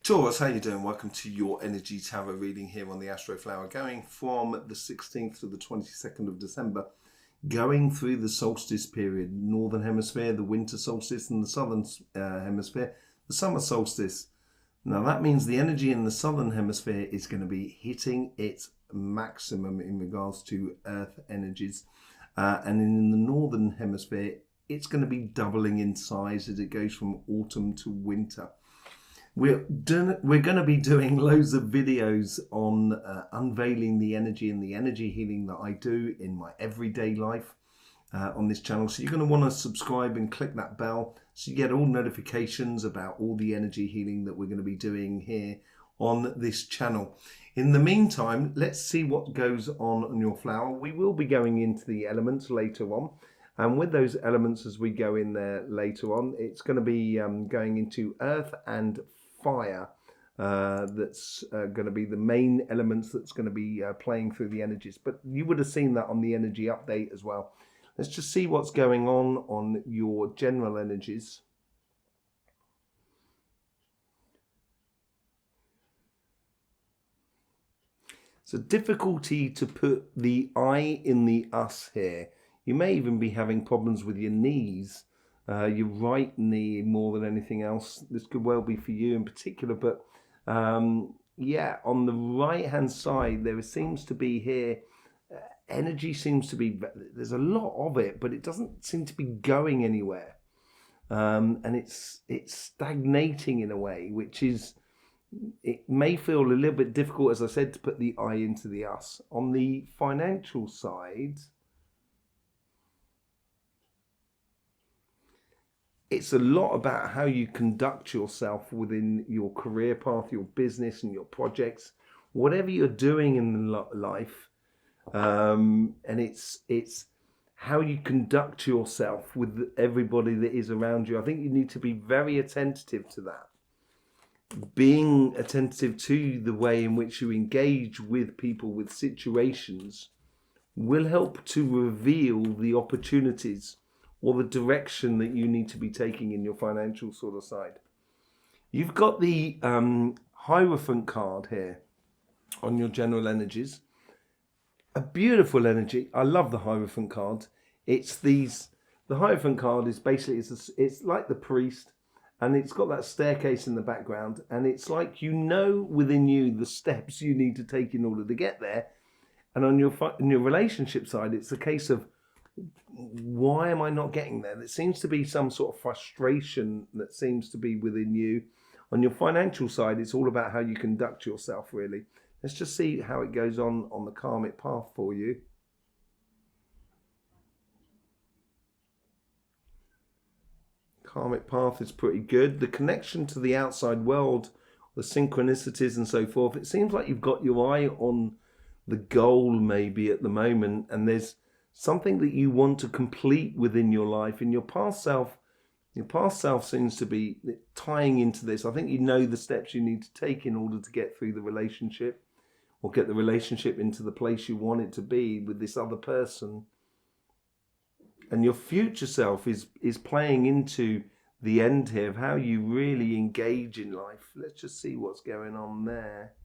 Taurus, how you doing? Welcome to your energy tarot reading here on the Astroflower, going from the 16th to the 22nd of December, going through the solstice period, northern hemisphere, the winter solstice, and the southern hemisphere, the summer solstice. Now that means the energy in the southern hemisphere is going to be hitting its maximum in regards to earth energies, and in the northern hemisphere it's going to be doubling in size as it goes from autumn to winter. We're going to be doing loads of videos on unveiling the energy and the energy healing that I do in my everyday life on this channel. So you're going to want to subscribe and click that bell so you get all notifications about all the energy healing that we're going to be doing here on this channel. In the meantime, let's see what goes on your flower. We will be going into the elements later on. And with those elements, as we go in there later on, it's going to be going into earth and fire. That's going to be the main elements that's going to be playing through the energies. But you would have seen that on the energy update as well. Let's just see what's going on your general energies. It's a difficulty to put the I in the us here. You may even be having problems with your knees, your right knee more than anything else. This could well be for you in particular, but yeah, on the right hand side there seems to be here, energy seems to be, there's a lot of it, but it doesn't seem to be going anywhere, and it's stagnating in a way, which is, it may feel a little bit difficult, as I said, to put the I into the us. On the financial side, it's a lot about how you conduct yourself within your career path, your business and your projects, whatever you're doing in life. And it's how you conduct yourself with everybody that is around you. I think you need to be very attentive to that. Being attentive to the way in which you engage with people, with situations, will help to reveal the opportunities or the direction that you need to be taking in your financial sort of side. You've got the Hierophant card here on your general energies. A beautiful energy. I love the Hierophant card. The Hierophant card is basically, it's like the priest, and it's got that staircase in the background, and it's like, you know, within you the steps you need to take in order to get there. And on your relationship side, it's a case of, why am I not getting there? There seems to be some sort of frustration that seems to be within you. On your financial side, it's all about how you conduct yourself, really. Let's just see how it goes on the karmic path for you. Karmic path is pretty good. The connection to the outside world, the synchronicities and so forth, it seems like you've got your eye on the goal maybe at the moment, and there's something that you want to complete within your life. In your past self seems to be tying into this. I think you know the steps you need to take in order to get through the relationship, or get the relationship into the place you want it to be with this other person. And your future self is playing into the end here of how you really engage in life. Let's just see what's going on there.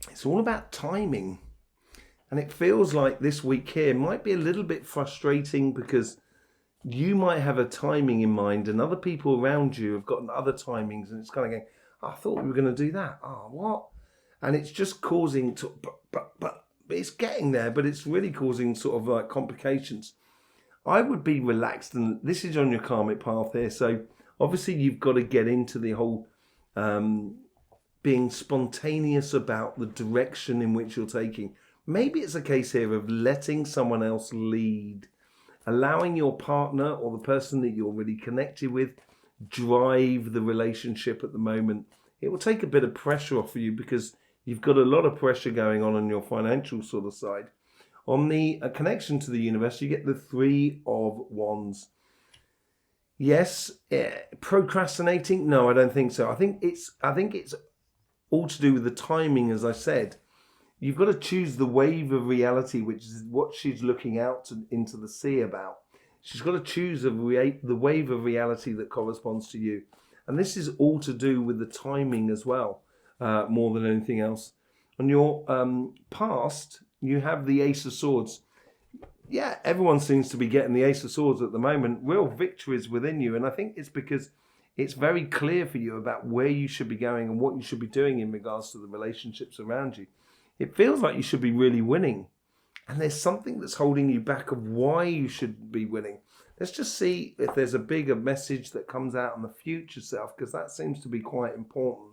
It's all about timing, and it feels like this week here might be a little bit frustrating because you might have a timing in mind and other people around you have got other timings, and it's kind of going, I thought we were going to do that. Oh, what? And it's just causing, but it's getting there, but it's really causing sort of like complications. I would be relaxed, and this is on your karmic path here. So obviously you've got to get into the whole being spontaneous about the direction in which you're taking. Maybe it's a case here of letting someone else lead, allowing your partner or the person that you're really connected with drive the relationship at the moment. It will take a bit of pressure off of you because you've got a lot of pressure going on your financial sort of side. On the connection to the universe, you get the Three of Wands. Yes, procrastinating? No, I don't think so. I think it's all to do with the timing, as I said. You've got to choose the wave of reality, which is what she's looking out into the sea about. She's got to choose the wave of reality that corresponds to you. And this is all to do with the timing as well, more than anything else. On your past, you have the Ace of Swords. Yeah, everyone seems to be getting the Ace of Swords at the moment. Real victories within you. And I think it's because it's very clear for you about where you should be going and what you should be doing in regards to the relationships around you. It feels like you should be really winning. And there's something that's holding you back of why you should be winning. Let's just see if there's a bigger message that comes out in the future self, because that seems to be quite important.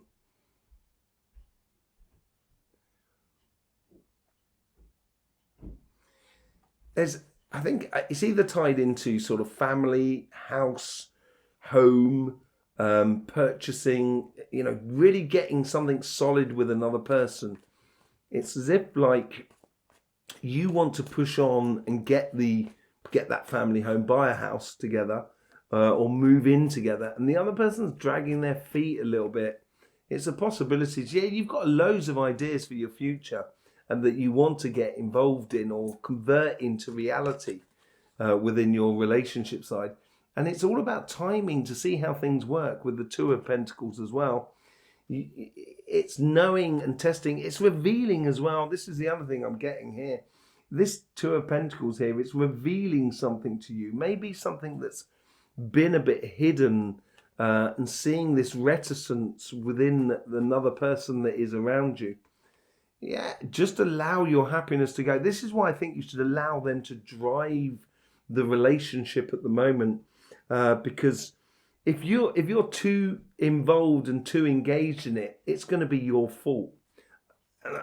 I think it's either tied into sort of family, house, home, purchasing, really getting something solid with another person. It's as if like you want to push on and get that family home, buy a house together, or move in together, and the other person's dragging their feet a little bit. It's a possibility. Yeah, you've got loads of ideas for your future and that you want to get involved in or convert into reality within your relationship side. And it's all about timing to see how things work with the Two of Pentacles as well. It's knowing and testing. It's revealing as well. This is the other thing I'm getting here. This Two of Pentacles here, it's revealing something to you. Maybe something that's been a bit hidden, and seeing this reticence within another person that is around you. Yeah, just allow your happiness to go. This is why I think you should allow them to drive the relationship at the moment, because if you're too involved and too engaged in it, it's going to be your fault. And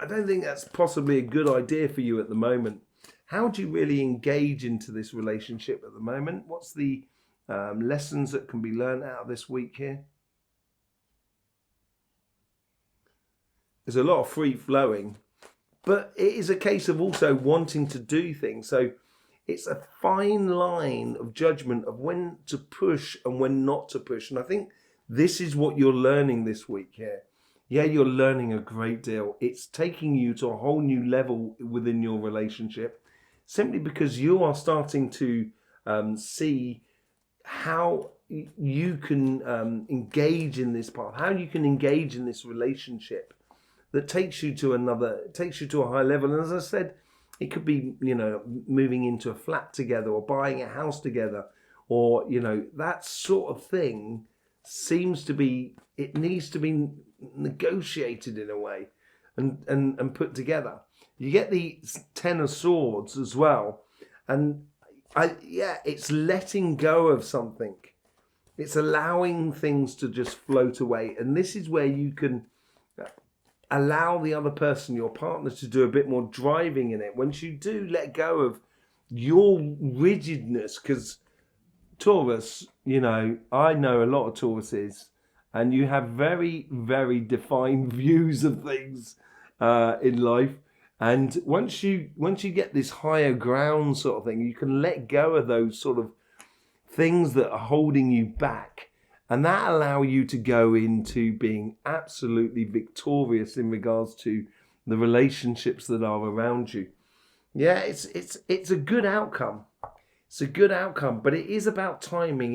I don't think that's possibly a good idea for you at the moment. How do you really engage into this relationship at the moment? What's the lessons that can be learned out of this week here? There's a lot of free flowing, but it is a case of also wanting to do things. So it's a fine line of judgment of when to push and when not to push. And I think this is what you're learning this week here. Yeah, you're learning a great deal. It's taking you to a whole new level within your relationship, simply because you are starting to see how you can engage in this path, how you can engage in this relationship that takes you to a high level. And as I said, it could be, moving into a flat together or buying a house together, or, that sort of thing seems to be, it needs to be negotiated in a way and put together. You get the Ten of Swords as well. And it's letting go of something. It's allowing things to just float away. And this is where you can allow the other person, your partner, to do a bit more driving in it. Once you do let go of your rigidness, because Taurus, I know a lot of Tauruses, and you have very, very defined views of things in life. And once you get this higher ground sort of thing, you can let go of those sort of things that are holding you back. And that allow you to go into being absolutely victorious in regards to the relationships that are around you. Yeah, it's a good outcome. It's a good outcome, but it is about timing.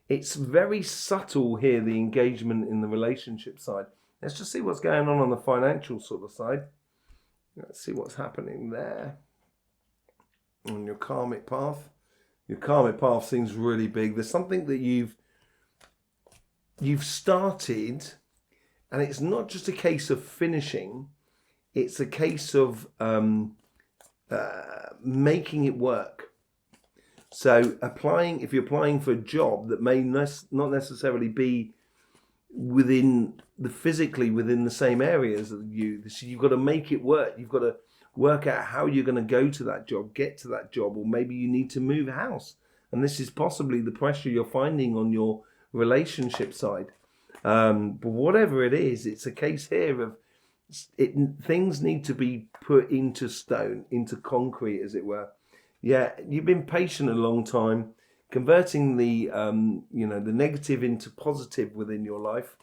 It's very subtle here, the engagement in the relationship side. Let's just see what's going on the financial sort of side. Let's see what's happening there. On your karmic path. Your karmic path seems really big. There's something that you've started, and it's not just a case of finishing, it's a case of making it work. So if you're applying for a job that may not necessarily be physically within the same areas as you, so you've got to make it work. You've got to work out how you're going to go to that job, get to that job, or maybe you need to move house. And this is possibly the pressure you're finding on your relationship side. But whatever it is, it's a case here of things need to be put into stone, into concrete, as it were. Yeah, you've been patient a long time, converting the the negative into positive within your life,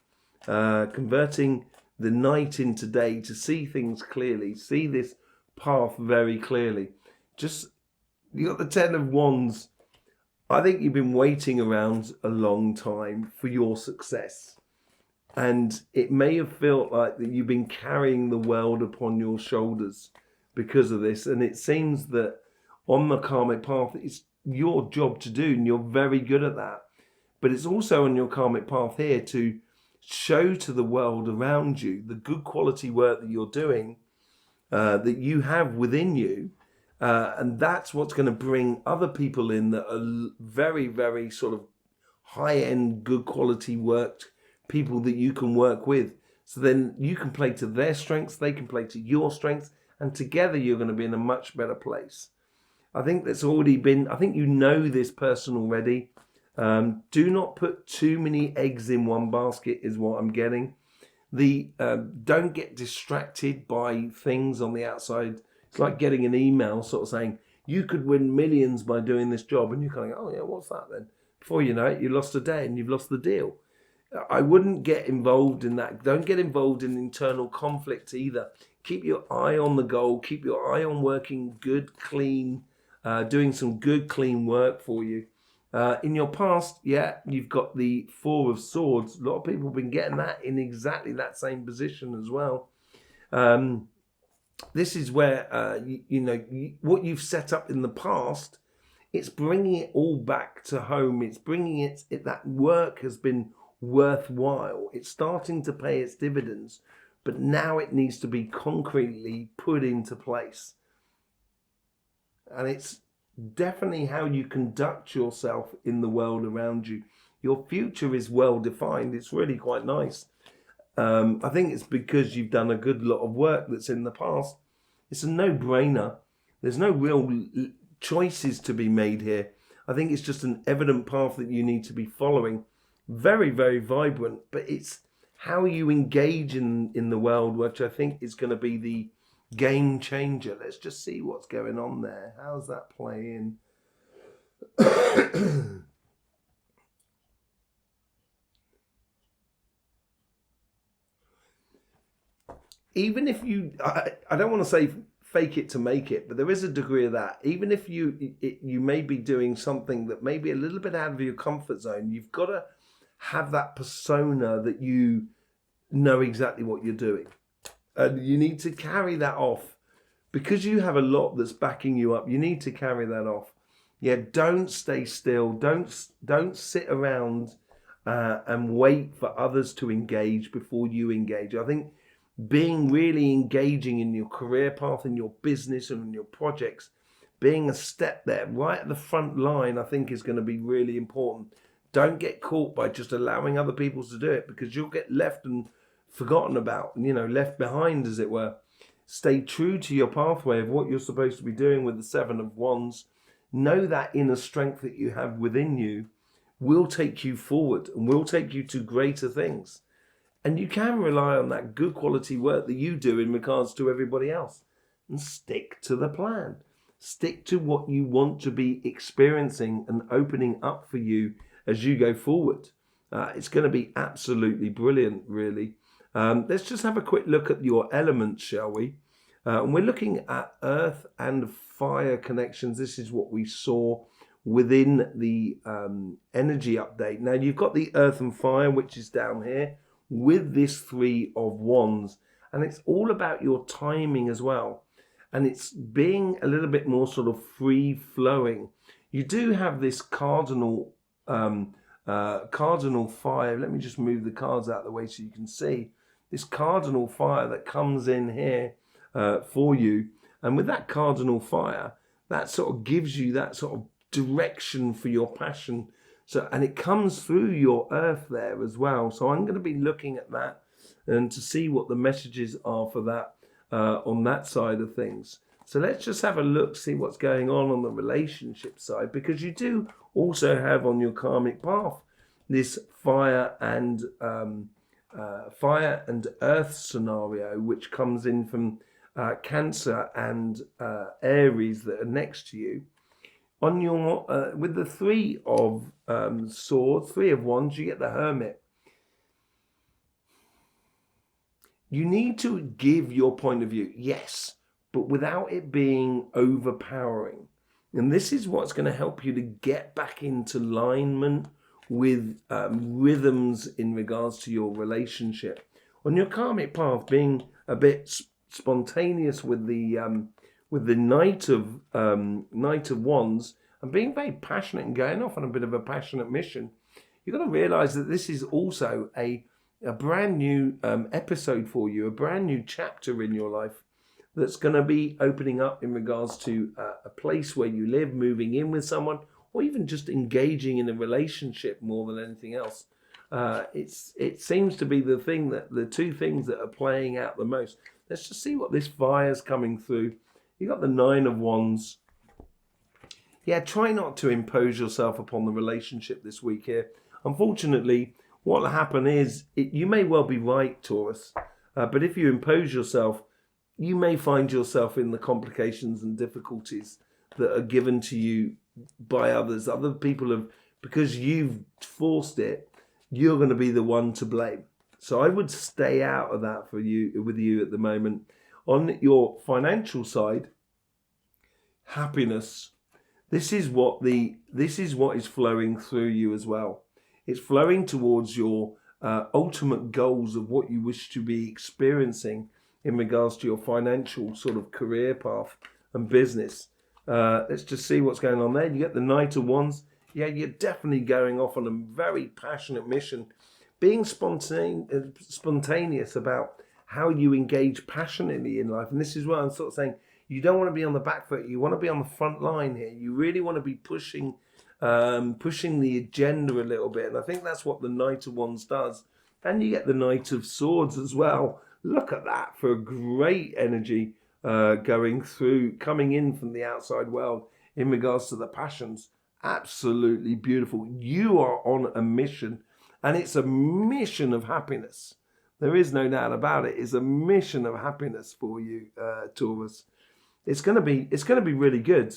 converting the night into day to see things clearly, see this path very clearly. You got the Ten of Wands I think you've been waiting around a long time for your success. And it may have felt like that you've been carrying the world upon your shoulders because of this. And it seems that on the karmic path, it's your job to do, and you're very good at that. But it's also on your karmic path here to show to the world around you the good quality work that you're doing, that you have within you. And that's what's going to bring other people in that are very, very sort of high-end, good quality work, people that you can work with. So then you can play to their strengths, they can play to your strengths, and together you're going to be in a much better place. I think that's already been, I think you know this person already. Do not put too many eggs in one basket is what I'm getting. Don't get distracted by things on the outside. It's like getting an email sort of saying, you could win millions by doing this job. And you're kind of, oh yeah, what's that then? Before you know it, you lost a day and you've lost the deal. I wouldn't get involved in that. Don't get involved in internal conflict either. Keep your eye on the goal. Keep your eye on working good, clean, doing some good, clean work for you. In your past, yeah, you've got the Four of Swords. A lot of people have been getting that in exactly that same position as well. This is where, what you've set up in the past, it's bringing it all back to home. It's bringing it that work has been worthwhile. It's starting to pay its dividends, but now it needs to be concretely put into place. And it's definitely how you conduct yourself in the world around you. Your future is well defined. It's really quite nice. I think it's because you've done a good lot of work that's in the past. It's a no-brainer. There's no real choices to be made here. I think it's just an evident path that you need to be following. Very, very vibrant, but it's how you engage in the world, which I think is going to be the game changer. Let's just see what's going on there. How's that playing? Even if you, I don't want to say fake it to make it, but there is a degree of that. Even if you may be doing something that may be a little bit out of your comfort zone, you've got to have that persona that you know exactly what you're doing. And you need to carry that off. Because you have a lot that's backing you up, you need to carry that off. Yeah, don't stay still. Don't sit around and wait for others to engage before you engage. I think being really engaging in your career path, in your business and in your projects, being a step there right at the front line, I think is going to be really important. Don't get caught by just allowing other people to do it, because you'll get left and forgotten about, left behind, as it were. Stay true to your pathway of what you're supposed to be doing with the Seven of Wands. Know that inner strength that you have within you will take you forward and will take you to greater things. And you can rely on that good quality work that you do in regards to everybody else. And stick to the plan. Stick to what you want to be experiencing and opening up for you as you go forward. It's going to be absolutely brilliant, really. Let's just have a quick look at your elements, shall we? And we're looking at earth and fire connections. This is what we saw within the energy update. Now, you've got the earth and fire, which is down here, with this Three of Wands. And it's all about your timing as well. And it's being a little bit more sort of free-flowing. You do have this cardinal fire. Let me just move the cards out of the way so you can see. This cardinal fire that comes in here for you. And with that cardinal fire, that sort of gives you that sort of direction for your passion. So, and it comes through your earth there as well. So I'm going to be looking at that and to see what the messages are for that on that side of things. So let's just have a look, see what's going on the relationship side, because you do also have on your karmic path this fire and earth scenario, which comes in from Cancer and Aries that are next to you. On your with the Three of Swords, Three of Wands, you get the Hermit. You need to give your point of view, yes, but without it being overpowering. And this is what's going to help you to get back into alignment with rhythms in regards to your relationship. On your karmic path, being a bit spontaneous with the Knight of Wands, and being very passionate and going off on a bit of a passionate mission, you've got to realize that this is also a brand new episode for you, a brand new chapter in your life that's going to be opening up in regards to a place where you live, moving in with someone, or even just engaging in a relationship more than anything else. It seems to be the two things that are playing out the most. Let's just see what this fire's coming through. You got the Nine of Wands. Yeah, try not to impose yourself upon the relationship this week here. Unfortunately, what will happen is, you may well be right, Taurus, but if you impose yourself, you may find yourself in the complications and difficulties that are given to you by others. Other people have, because you've forced it, you're going to be the one to blame. So I would stay out of that with you at the moment. On your financial side, happiness. This is what is flowing through you as well. It's flowing towards your ultimate goals of what you wish to be experiencing in regards to your financial sort of career path and business. Let's just see what's going on there. You get the Knight of Wands. Yeah, you're definitely going off on a very passionate mission. Being spontaneous about how you engage passionately in life. And this is what I'm sort of saying. You don't want to be on the back foot. You want to be on the front line here. You really want to be pushing the agenda a little bit. And I think that's what the Knight of Wands does. And you get the Knight of Swords as well. Look at that, for a great energy coming in from the outside world in regards to the passions. Absolutely beautiful. You are on a mission, and it's a mission of happiness. There is no doubt about it. It's a mission of happiness for you, Taurus. It's going to be really good.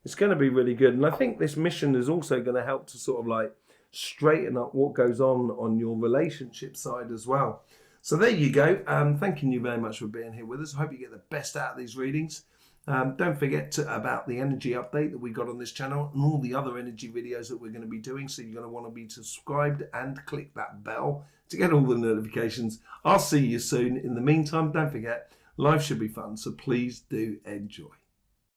It's going to be really good. And I think this mission is also going to help to sort of like straighten up what goes on your relationship side as well. So there you go. Thanking you very much for being here with us. I hope you get the best out of these readings. Don't forget about the energy update that we got on this channel and all the other energy videos that we're going to be doing. So you're going to want to be subscribed and click that bell to get all the notifications. I'll see you soon. In the meantime, don't forget, life should be fun. So please do enjoy.